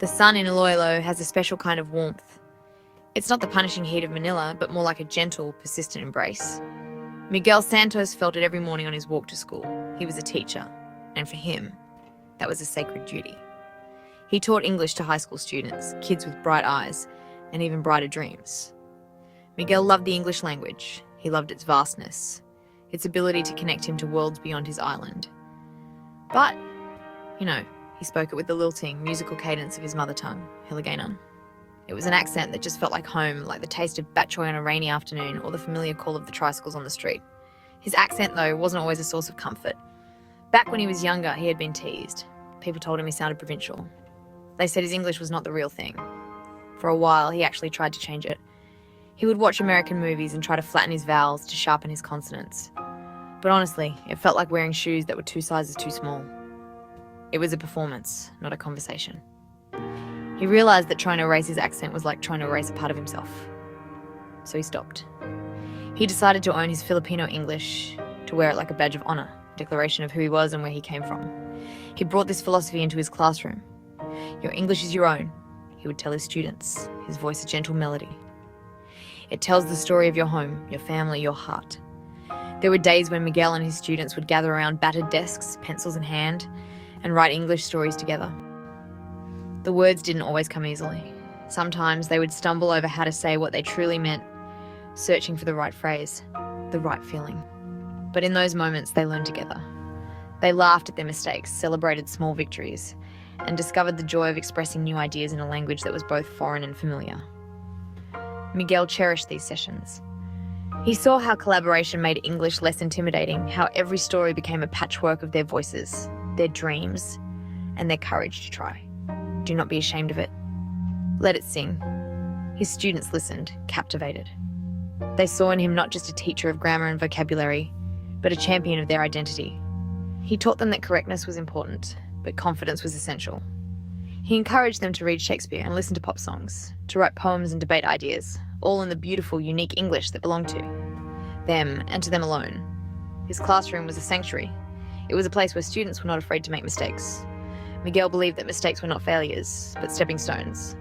The sun in Iloilo has a special kind of warmth. It's not the punishing heat of Manila, but more like a gentle, persistent embrace. Miguel Santos felt it every morning on his walk to school. He was a teacher, and for him, that was a sacred duty. He taught English to high school students, kids with bright eyes, and even brighter dreams. Miguel loved the English language. He loved its vastness, its ability to connect him to worlds beyond his island. But, he spoke it with the lilting, musical cadence of his mother tongue, Hiligaynon. It was an accent that just felt like home, like the taste of bat choy on a rainy afternoon or the familiar call of the tricycles on the street. His accent, though, wasn't always a source of comfort. Back when he was younger, he had been teased. People told him he sounded provincial. They said his English was not the real thing. For a while, he actually tried to change it. He would watch American movies and try to flatten his vowels to sharpen his consonants. But honestly, it felt like wearing shoes that were 2 sizes too small. It was a performance, not a conversation. He realised that trying to erase his accent was like trying to erase a part of himself. So he stopped. He decided to own his Filipino English, to wear it like a badge of honour, a declaration of who he was and where he came from. He brought this philosophy into his classroom. Your English is your own, he would tell his students, his voice a gentle melody. It tells the story of your home, your family, your heart. There were days when Miguel and his students would gather around battered desks, pencils in hand, and write English stories together. The words didn't always come easily. Sometimes they would stumble over how to say what they truly meant, searching for the right phrase, the right feeling. But in those moments, they learned together. They laughed at their mistakes, celebrated small victories, and discovered the joy of expressing new ideas in a language that was both foreign and familiar. Miguel cherished these sessions. He saw how collaboration made English less intimidating, how every story became a patchwork of their voices, their dreams, and their courage to try. Do not be ashamed of it. Let it sing. His students listened, captivated. They saw in him not just a teacher of grammar and vocabulary, but a champion of their identity. He taught them that correctness was important, but confidence was essential. He encouraged them to read Shakespeare and listen to pop songs, to write poems and debate ideas, all in the beautiful, unique English that belonged to them and to them alone. His classroom was a sanctuary. It was a place where students were not afraid to make mistakes. Miguel believed that mistakes were not failures, but stepping stones.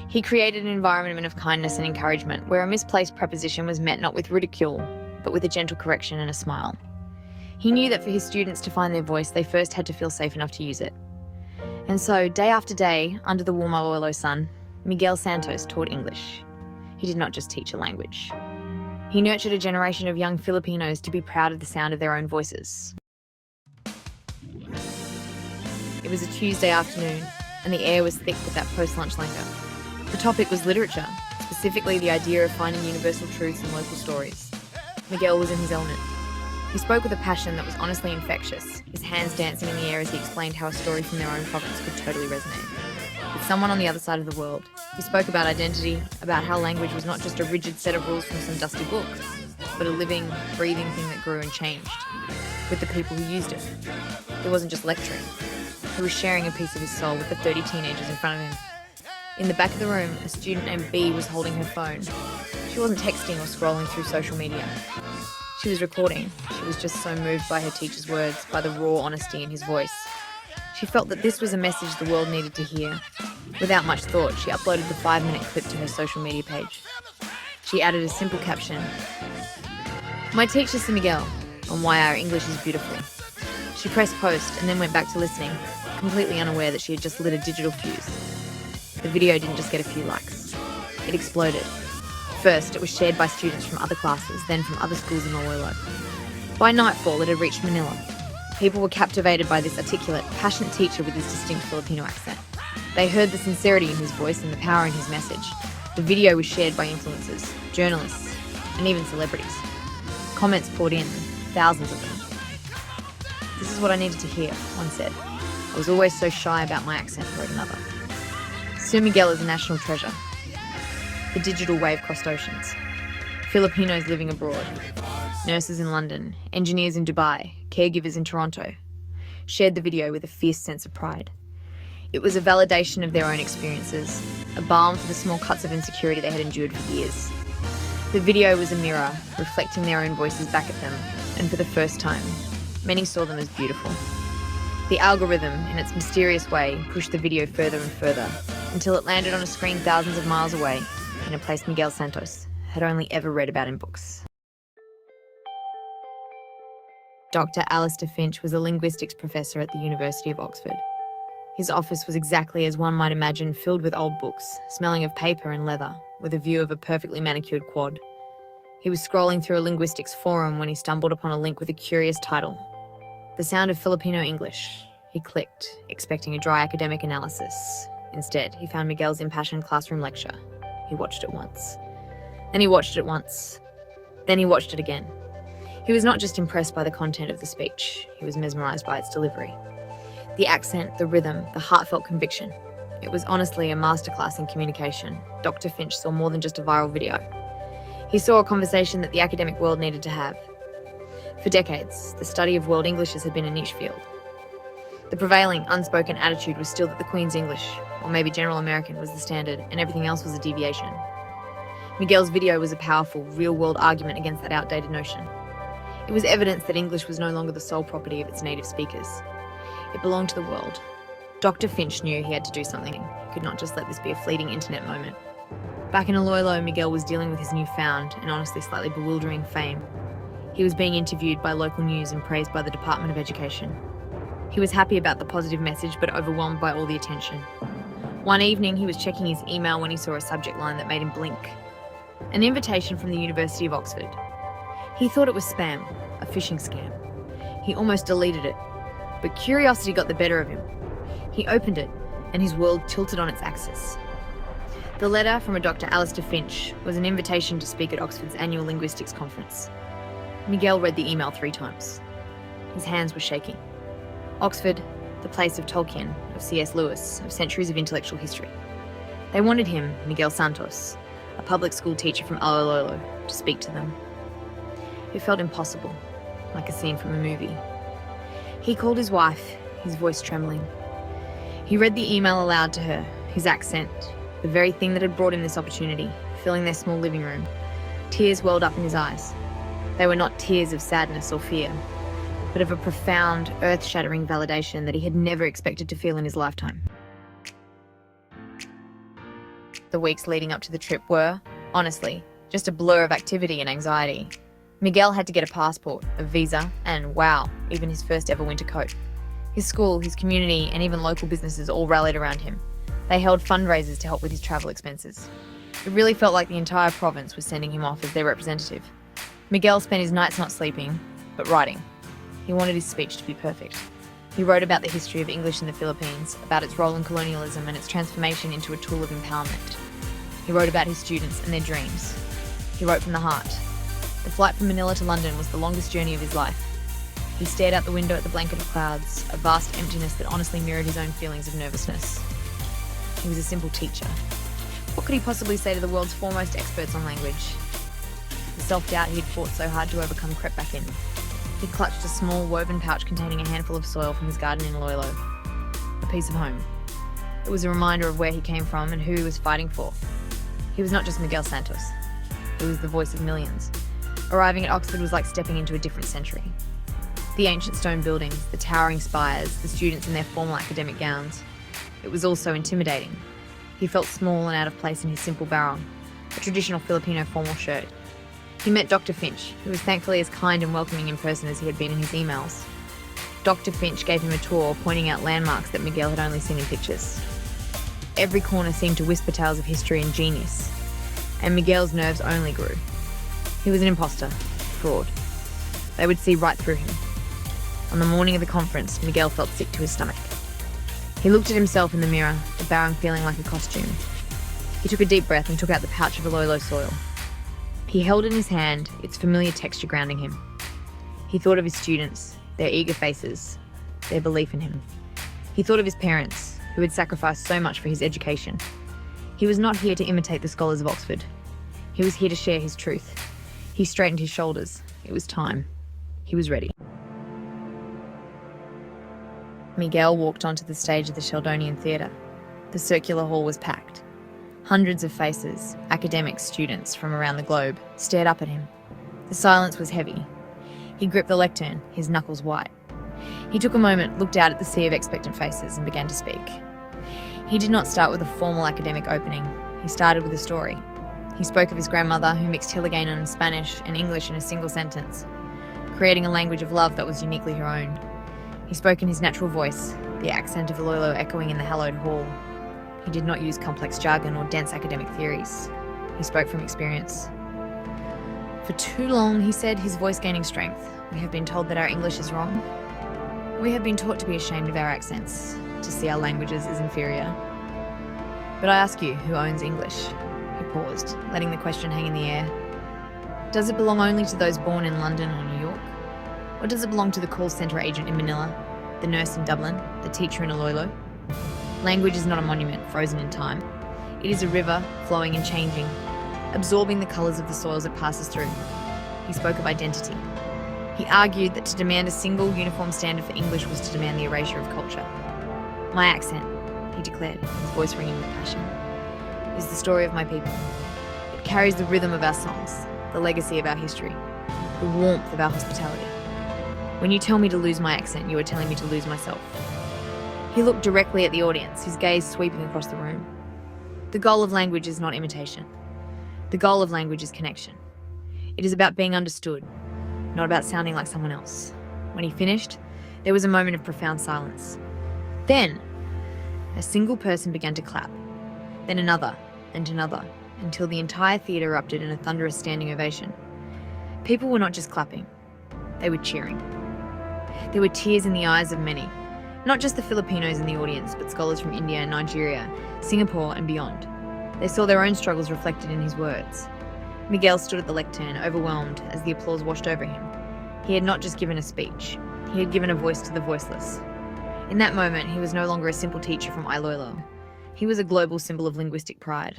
He created an environment of kindness and encouragement where a misplaced preposition was met not with ridicule, but with a gentle correction and a smile. He knew that for his students to find their voice, they first had to feel safe enough to use it. And so, day after day, under the warm Iloilo sun, Miguel Santos taught English. He did not just teach a language. He nurtured a generation of young Filipinos to be proud of the sound of their own voices. It was a Tuesday afternoon, and the air was thick with that post-lunch languor. The topic was literature, specifically the idea of finding universal truths in local stories. Miguel was in his element. He spoke with a passion that was honestly infectious, his hands dancing in the air as he explained how a story from their own province could totally resonate. With someone on the other side of the world, he spoke about identity, about how language was not just a rigid set of rules from some dusty book, but a living, breathing thing that grew and changed, with the people who used it. He wasn't just lecturing. He was sharing a piece of his soul with the 30 teenagers in front of him. In the back of the room, a student named B was holding her phone. She wasn't texting or scrolling through social media. She was recording. She was just so moved by her teacher's words, by the raw honesty in his voice. She felt that this was a message the world needed to hear. Without much thought, she uploaded the 5-minute clip to her social media page. She added a simple caption: "My teacher, Sir Miguel, on why our English is beautiful." She pressed post and then went back to listening, completely unaware that she had just lit a digital fuse. The video didn't just get a few likes. It exploded. First, it was shared by students from other classes, then from other schools in Iloilo. By nightfall, it had reached Manila. People were captivated by this articulate, passionate teacher with his distinct Filipino accent. They heard the sincerity in his voice and the power in his message. The video was shared by influencers, journalists, and even celebrities. Comments poured in, thousands of them. "This is what I needed to hear," one said. "I was always so shy about my accent," wrote another. Sir Miguel is a national treasure. The digital wave crossed oceans. Filipinos living abroad, nurses in London, engineers in Dubai, caregivers in Toronto, shared the video with a fierce sense of pride. It was a validation of their own experiences, a balm for the small cuts of insecurity they had endured for years. The video was a mirror, reflecting their own voices back at them, and for the first time, many saw them as beautiful. The algorithm, in its mysterious way, pushed the video further and further, until it landed on a screen thousands of miles away in a place Miguel Santos had only ever read about in books. Dr. Alistair Finch was a linguistics professor at the University of Oxford. His office was exactly as one might imagine, filled with old books, smelling of paper and leather, with a view of a perfectly manicured quad. He was scrolling through a linguistics forum when he stumbled upon a link with a curious title, The Sound of Filipino English. He clicked, expecting a dry academic analysis. Instead, he found Miguel's impassioned classroom lecture. He watched it once. Then he watched it once. Then he watched it again. He was not just impressed by the content of the speech, he was mesmerized by its delivery. The accent, the rhythm, the heartfelt conviction. It was honestly a masterclass in communication. Dr. Finch saw more than just a viral video. He saw a conversation that the academic world needed to have. For decades, the study of world Englishes had been a niche field. The prevailing, unspoken attitude was still that the Queen's English, or maybe General American, was the standard, and everything else was a deviation. Miguel's video was a powerful, real-world argument against that outdated notion. It was evidence that English was no longer the sole property of its native speakers. It belonged to the world. Dr. Finch knew he had to do something. He could not just let this be a fleeting internet moment. Back in Iloilo, Miguel was dealing with his newfound, and honestly slightly bewildering, fame. He was being interviewed by local news and praised by the Department of Education. He was happy about the positive message, but overwhelmed by all the attention. One evening, he was checking his email when he saw a subject line that made him blink. An invitation from the University of Oxford. He thought it was spam, a phishing scam. He almost deleted it, but curiosity got the better of him. He opened it, and his world tilted on its axis. The letter from a Dr. Alistair Finch was an invitation to speak at Oxford's annual linguistics conference. Miguel read the email 3 times. His hands were shaking. Oxford, the place of Tolkien, of C.S. Lewis, of centuries of intellectual history. They wanted him, Miguel Santos, a public school teacher from Iloilo, to speak to them. It felt impossible, like a scene from a movie. He called his wife, his voice trembling. He read the email aloud to her, his accent, the very thing that had brought him this opportunity, filling their small living room. Tears welled up in his eyes. They were not tears of sadness or fear, but of a profound, earth-shattering validation that he had never expected to feel in his lifetime. The weeks leading up to the trip were, honestly, just a blur of activity and anxiety. Miguel had to get a passport, a visa, and wow, even his first ever winter coat. His school, his community, and even local businesses all rallied around him. They held fundraisers to help with his travel expenses. It really felt like the entire province was sending him off as their representative. Miguel spent his nights not sleeping, but writing. He wanted his speech to be perfect. He wrote about the history of English in the Philippines, about its role in colonialism and its transformation into a tool of empowerment. He wrote about his students and their dreams. He wrote from the heart. The flight from Manila to London was the longest journey of his life. He stared out the window at the blanket of clouds, a vast emptiness that honestly mirrored his own feelings of nervousness. He was a simple teacher. What could he possibly say to the world's foremost experts on language? The self-doubt he had fought so hard to overcome crept back in. He clutched a small woven pouch containing a handful of soil from his garden in Iloilo. A piece of home. It was a reminder of where he came from and who he was fighting for. He was not just Miguel Santos. He was the voice of millions. Arriving at Oxford was like stepping into a different century. The ancient stone buildings, the towering spires, the students in their formal academic gowns. It was also intimidating. He felt small and out of place in his simple barong, a traditional Filipino formal shirt. He met Dr. Finch, who was thankfully as kind and welcoming in person as he had been in his emails. Dr. Finch gave him a tour, pointing out landmarks that Miguel had only seen in pictures. Every corner seemed to whisper tales of history and genius, and Miguel's nerves only grew. He was an imposter, fraud. They would see right through him. On the morning of the conference, Miguel felt sick to his stomach. He looked at himself in the mirror, the barong feeling like a costume. He took a deep breath and took out the pouch of Iloilo soil. He held in his hand, its familiar texture grounding him. He thought of his students, their eager faces, their belief in him. He thought of his parents, who had sacrificed so much for his education. He was not here to imitate the scholars of Oxford. He was here to share his truth. He straightened his shoulders. It was time. He was ready. Miguel walked onto the stage of the Sheldonian Theatre. The circular hall was packed. Hundreds of faces, academics, students from around the globe, stared up at him. The silence was heavy. He gripped the lectern, his knuckles white. He took a moment, looked out at the sea of expectant faces, and began to speak. He did not start with a formal academic opening. He started with a story. He spoke of his grandmother, who mixed Hiligaynon and Spanish and English in a single sentence, creating a language of love that was uniquely her own. He spoke in his natural voice, the accent of Iloilo echoing in the hallowed hall. He did not use complex jargon or dense academic theories. He spoke from experience. For too long, he said, his voice gaining strength, we have been told that our English is wrong. We have been taught to be ashamed of our accents, to see our languages as inferior. But I ask you, who owns English? He paused, letting the question hang in the air. Does it belong only to those born in London or New York? Or does it belong to the call centre agent in Manila, the nurse in Dublin, the teacher in Iloilo? Language is not a monument frozen in time. It is a river, flowing and changing, absorbing the colours of the soils it passes through. He spoke of identity. He argued that to demand a single uniform standard for English was to demand the erasure of culture. My accent, he declared, his voice ringing with passion, is the story of my people. It carries the rhythm of our songs, the legacy of our history, the warmth of our hospitality. When you tell me to lose my accent, you are telling me to lose myself. He looked directly at the audience, his gaze sweeping across the room. The goal of language is not imitation. The goal of language is connection. It is about being understood, not about sounding like someone else. When he finished, there was a moment of profound silence. Then, a single person began to clap, then another and another, until the entire theatre erupted in a thunderous standing ovation. People were not just clapping, they were cheering. There were tears in the eyes of many, not just the Filipinos in the audience, but scholars from India and Nigeria, Singapore and beyond. They saw their own struggles reflected in his words. Miguel stood at the lectern, overwhelmed as the applause washed over him. He had not just given a speech, he had given a voice to the voiceless. In that moment, he was no longer a simple teacher from Iloilo. He was a global symbol of linguistic pride.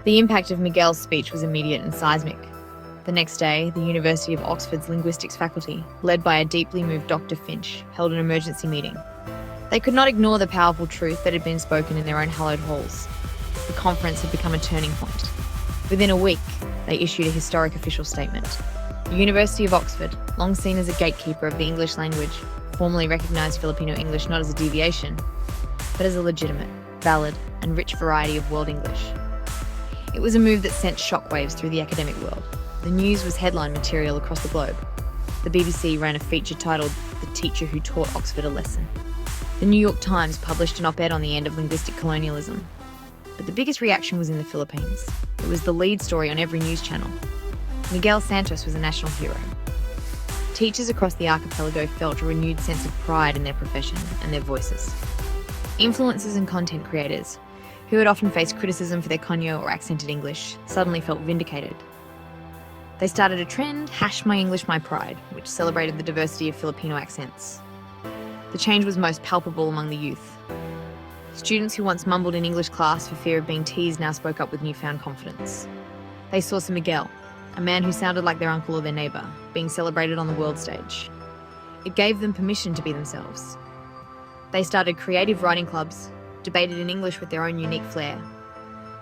The impact of Miguel's speech was immediate and seismic. The next day, the University of Oxford's linguistics faculty, led by a deeply moved Dr. Finch, held an emergency meeting. They could not ignore the powerful truth that had been spoken in their own hallowed halls. The conference had become a turning point. Within a week, they issued a historic official statement. The University of Oxford, long seen as a gatekeeper of the English language, formally recognised Filipino English not as a deviation, but as a legitimate, valid, and rich variety of world English. It was a move that sent shockwaves through the academic world. The news was headline material across the globe. The BBC ran a feature titled "The Teacher Who Taught Oxford a Lesson." The New York Times published an op-ed on the end of linguistic colonialism. But the biggest reaction was in the Philippines. It was the lead story on every news channel. Miguel Santos was a national hero. Teachers across the archipelago felt a renewed sense of pride in their profession and their voices. Influencers and content creators, who had often faced criticism for their Konyo or accented English, suddenly felt vindicated. They started a trend, #MyEnglishMyPride, which celebrated the diversity of Filipino accents. The change was most palpable among the youth. Students who once mumbled in English class for fear of being teased now spoke up with newfound confidence. They saw Sir Miguel, a man who sounded like their uncle or their neighbour, being celebrated on the world stage. It gave them permission to be themselves. They started creative writing clubs, debated in English with their own unique flair,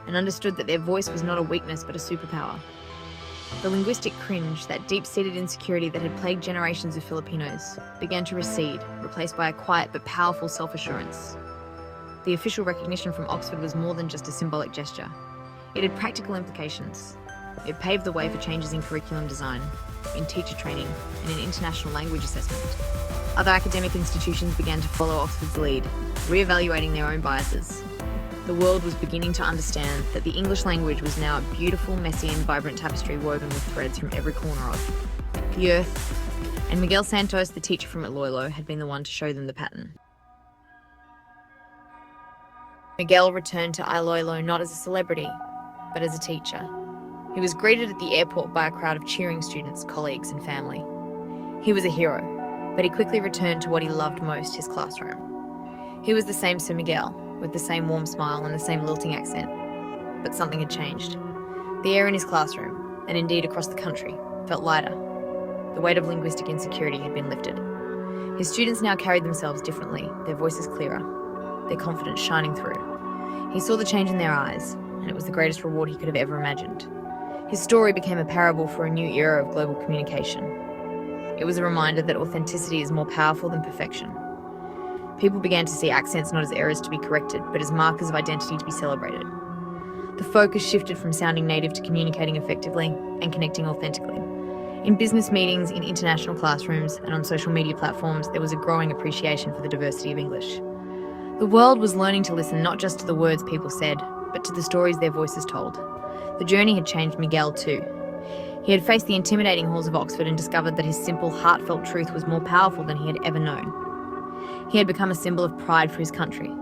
and understood that their voice was not a weakness but a superpower. The linguistic cringe, that deep-seated insecurity that had plagued generations of Filipinos, began to recede, replaced by a quiet but powerful self-assurance. The official recognition from Oxford was more than just a symbolic gesture. It had practical implications. It paved the way for changes in curriculum design, in teacher training, and in international language assessment. Other academic institutions began to follow Oxford's lead, re-evaluating their own biases. The world was beginning to understand that the English language was now a beautiful, messy and vibrant tapestry woven with threads from every corner of the earth, and Miguel Santos, the teacher from Iloilo, had been the one to show them the pattern. Miguel returned to Iloilo not as a celebrity, but as a teacher. He was greeted at the airport by a crowd of cheering students, colleagues and family. He was a hero, but he quickly returned to what he loved most, his classroom. He was the same Sir Miguel, with the same warm smile and the same lilting accent. But something had changed. The air in his classroom, and indeed across the country, felt lighter. The weight of linguistic insecurity had been lifted. His students now carried themselves differently, their voices clearer, their confidence shining through. He saw the change in their eyes, and it was the greatest reward he could have ever imagined. His story became a parable for a new era of global communication. It was a reminder that authenticity is more powerful than perfection. People began to see accents not as errors to be corrected, but as markers of identity to be celebrated. The focus shifted from sounding native to communicating effectively and connecting authentically. In business meetings, in international classrooms, and on social media platforms, there was a growing appreciation for the diversity of English. The world was learning to listen not just to the words people said, but to the stories their voices told. The journey had changed Miguel too. He had faced the intimidating halls of Oxford and discovered that his simple, heartfelt truth was more powerful than he had ever known. He had become a symbol of pride for his country,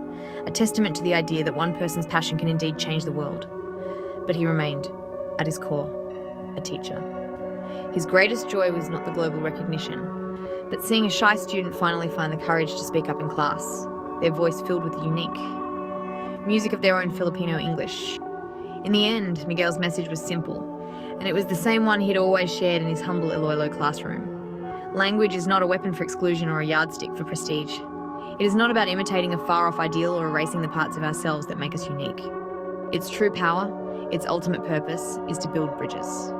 a testament to the idea that one person's passion can indeed change the world. But he remained, at his core, a teacher. His greatest joy was not the global recognition, but seeing a shy student finally find the courage to speak up in class, their voice filled with unique music of their own Filipino English. In the end, Miguel's message was simple, and it was the same one he'd always shared in his humble Iloilo classroom. Language is not a weapon for exclusion or a yardstick for prestige. It is not about imitating a far-off ideal or erasing the parts of ourselves that make us unique. Its true power, its ultimate purpose, is to build bridges.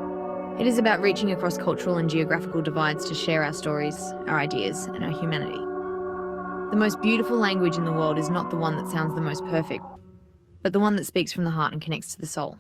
It is about reaching across cultural and geographical divides to share our stories, our ideas, and our humanity. The most beautiful language in the world is not the one that sounds the most perfect, but the one that speaks from the heart and connects to the soul.